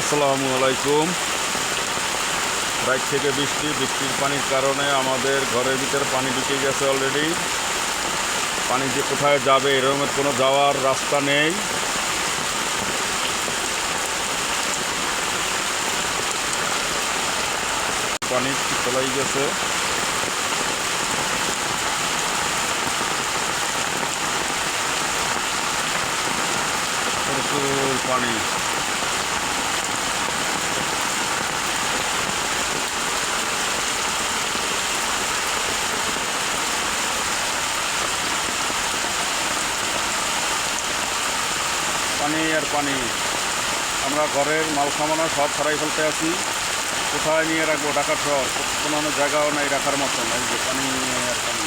আসসালামু আলাইকুম। রাত থেকে বৃষ্টির পানির কারণে আমাদের ঘরের ভিতরে পানি ঢুকে গেছে অলরেডি। পানি যে কোথায় যাবে এরকম কোনো যাওয়ার রাস্তা নেই। পানি চলাই গেছে, প্রচুর পানি। পানি আর পানি। আমরা ঘরের মাল সামানা সব ছাড়াই ফেলতে আছি। কোথায় নিয়ে রাখবো? ঢাকা শহর কোনো জায়গাও নাই রাখার মতন। এই যে পানি আর পানি।